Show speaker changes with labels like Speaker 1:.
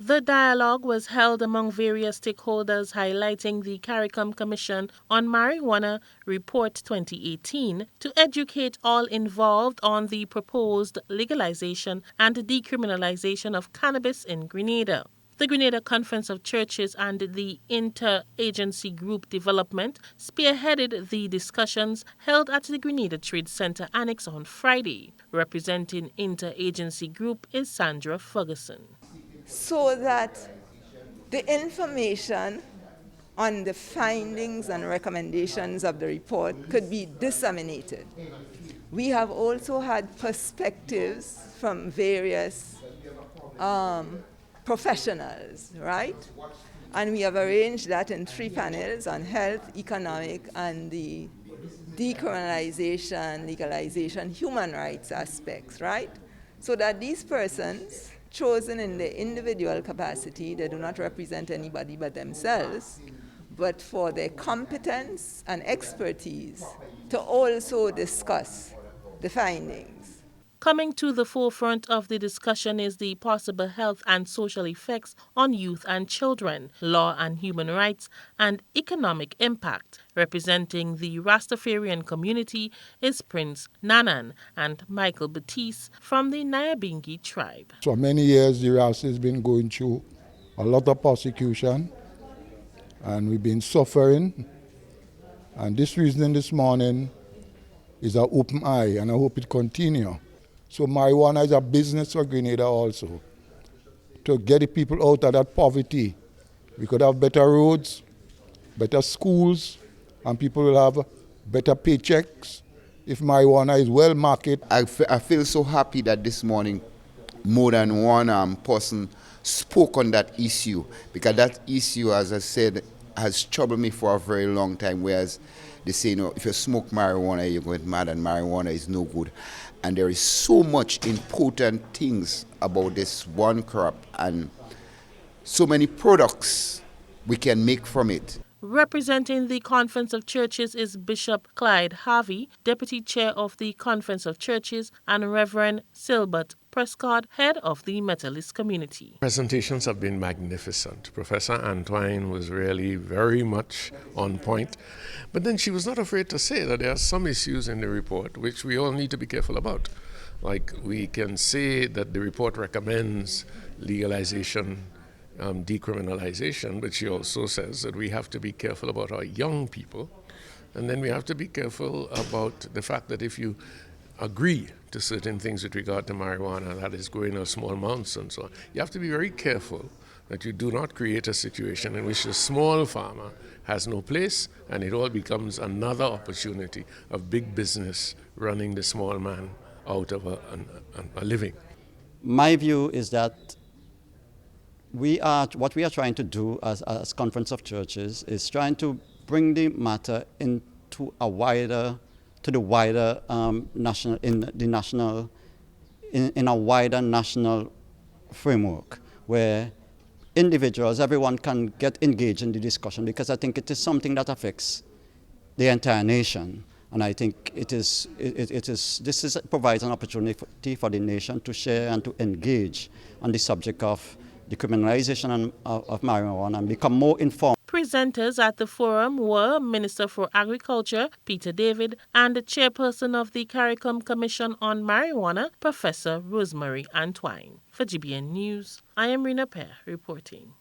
Speaker 1: The dialogue was held among various stakeholders highlighting the CARICOM Commission on Marijuana Report 2018 to educate all involved on the proposed legalization and decriminalization of cannabis in Grenada. The Grenada Conference of Churches and the Interagency Group Development spearheaded the discussions held at the Grenada Trade Center Annex on Friday. Representing Interagency Group is Sandra Ferguson.
Speaker 2: So that the information on the findings and recommendations of the report could be disseminated. We have also had perspectives from various professionals, right? And we have arranged that in 3 panels on health, economic, and the decriminalization, legalization, human rights aspects, right? So that these persons, chosen in their individual capacity, they do not represent anybody but themselves, but for their competence and expertise to also discuss the findings.
Speaker 1: Coming to the forefront of the discussion is the possible health and social effects on youth and children, law and human rights, and economic impact. Representing the Rastafarian community is Prince Nanan and Michael Batiste from the Nyabingi tribe.
Speaker 3: For many years, the Rasta has been going through a lot of persecution, and we've been suffering. And this reasoning this morning is an open eye, and I hope it continues. So marijuana is a business for Grenada also. To get the people out of that poverty, we could have better roads, better schools, and people will have better paychecks if marijuana is well marketed.
Speaker 4: I feel so happy that this morning more than one person spoke on that issue, because that issue, as I said, has troubled me for a very long time, whereas they say, you know, if you smoke marijuana, you're going mad, and marijuana is no good. And there is so much important things about this one crop and so many products we can make from it.
Speaker 1: Representing the Conference of Churches is Bishop Clyde Harvey, Deputy Chair of the Conference of Churches, and Reverend Silbert Prescott, Head of the Methodist Community.
Speaker 5: Presentations have been magnificent. Professor Antoine was really very much on point. But then she was not afraid to say that there are some issues in the report which we all need to be careful about. Like, we can say that the report recommends legalization, decriminalization, but she also says that we have to be careful about our young people, and then we have to be careful about the fact that if you agree to certain things with regard to marijuana, that is growing in small amounts and so on, you have to be very careful that you do not create a situation in which the small farmer has no place and it all becomes another opportunity of big business running the small man out of a living.
Speaker 6: My view is that what we are trying to do as Conference of Churches is trying to bring the matter into a wider national in a wider national framework where individuals, everyone can get engaged in the discussion, because I think it is something that affects the entire nation. And I think this provides an opportunity for the nation to share and to engage on the subject of decriminalization of marijuana and become more informed.
Speaker 1: Presenters at the forum were Minister for Agriculture, Peter David, and the Chairperson of the CARICOM Commission on Marijuana, Professor Rosemary Antoine. For GBN News, I am Rina Pear reporting.